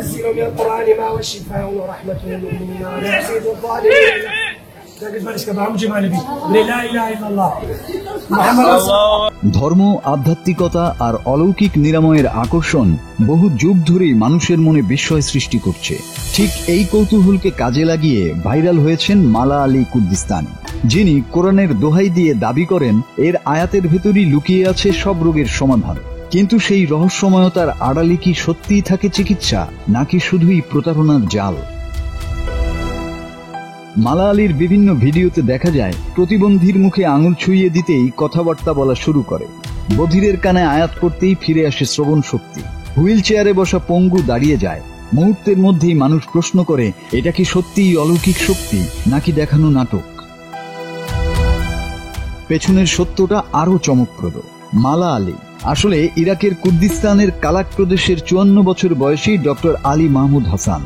وننزل من القرآن ما هو الشفاء ورحمة للمؤمنين ولا يزيد الظالمين. ধর্ম, আধ্যাত্মিকতা আর অলৌকিক নিরাময়ের আকর্ষণ বহু যুগ ধরেই মানুষের মনে বিস্ময় সৃষ্টি করছে। ঠিক এই কৌতূহলকে কাজে লাগিয়ে ভাইরাল হয়েছেন মালা আলী কুর্দিস্তানি, যিনি কোরআনের দোহাই দিয়ে দাবি করেন এর আয়াতের ভেতরই লুকিয়ে আছে সব রোগের সমাধান। কিন্তু সেই রহস্যময়তার আড়ালে কি সত্যিই থাকে চিকিৎসা, নাকি শুধুই প্রতারণার জাল? মালা আলীর বিভিন্ন ভিডিওতে দেখা যায় প্রতিবন্ধীর মুখে আঙুল ছুঁয়ে দিতেই কথাবার্তা বলা শুরু করে, বধিরের কানে আয়াত করতেই ফিরে আসে শ্রবণ শক্তি, হুইল চেয়ারে বসা পঙ্গু দাঁড়িয়ে যায়। মুহূর্তের মধ্যেই মানুষ প্রশ্ন করে, এটা কি সত্যিই অলৌকিক শক্তি নাকি দেখানো নাটক? পেছনের সত্যটা আরো চমকপ্রদ। মালা আলী আসলে ইরাকের কুর্দিস্তানের কালাক প্রদেশের 54 বছর বয়সী ডক্টর আলী মাহমুদ হাসান।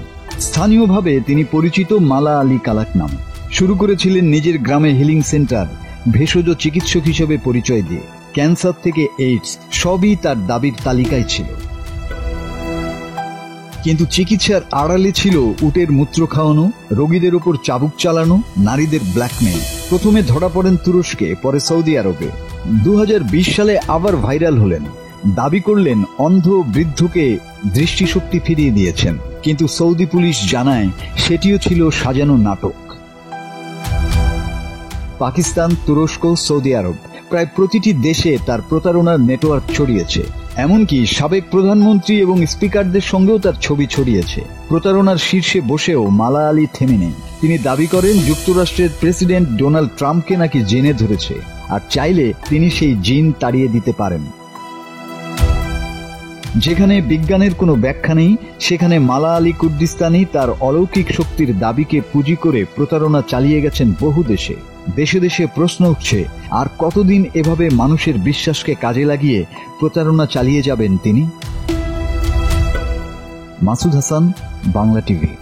স্থানীয়ভাবে তিনি পরিচিত মালা আলী কালাক নামে। শুরু করেছিলেন নিজের গ্রামে হিলিং সেন্টার, ভেষজ চিকিৎসক হিসেবে পরিচয় দিয়ে। ক্যান্সার থেকে এইডস সবই তার দাবির তালিকায় ছিল। কিন্তু চিকিৎসার আড়ালে ছিল উটের মূত্র খাওয়ানো, রোগীদের উপর চাবুক চালানো, নারীদের ব্ল্যাকমেইল। প্রথমে ধরা পড়েন তুরস্কে, পরে সৌদি আরবে। 2020 সালে আবার ভাইরাল হলেন, দাবি করলেন অন্ধ বৃদ্ধকে দৃষ্টিশক্তি ফিরিয়ে দিয়েছেন। কিন্তু সৌদি পুলিশ জানায় সেটিও ছিল সাজানো নাটক। পাকিস্তান, তুরস্ক, সৌদি আরব প্রায় প্রতিটি দেশে তার প্রতারণার নেটওয়ার্ক ছড়িয়েছে। এমনকি সাবেক প্রধানমন্ত্রী এবং স্পিকারদের সঙ্গেও তার ছবি ছড়িয়েছে। প্রতারণার শীর্ষে বসেও মালা আলী থেমে নেই। তিনি দাবি করেন যুক্তরাষ্ট্রের প্রেসিডেন্ট ডোনাল্ড ট্রাম্পকে নাকি জেনে ধরেছে, আর চাইলে তিনি সেই জিন তাড়িয়ে দিতে পারেন। যেখানে বিজ্ঞানের কোনো ব্যাখ্যা নেই, সেখানে মালা আলী কুর্দিস্তানি তার অলৌকিক শক্তির দাবিকে পুঁজি করে প্রতারণা চালিয়ে গেছেন বহু দেশে। দেশে দেশে প্রশ্ন উঠছে, আর কতদিন এভাবে মানুষের বিশ্বাসকে কাজে লাগিয়ে প্রতারণা চালিয়ে যাবেন তিনি? মাসুদ হাসান, বাংলা টিভি।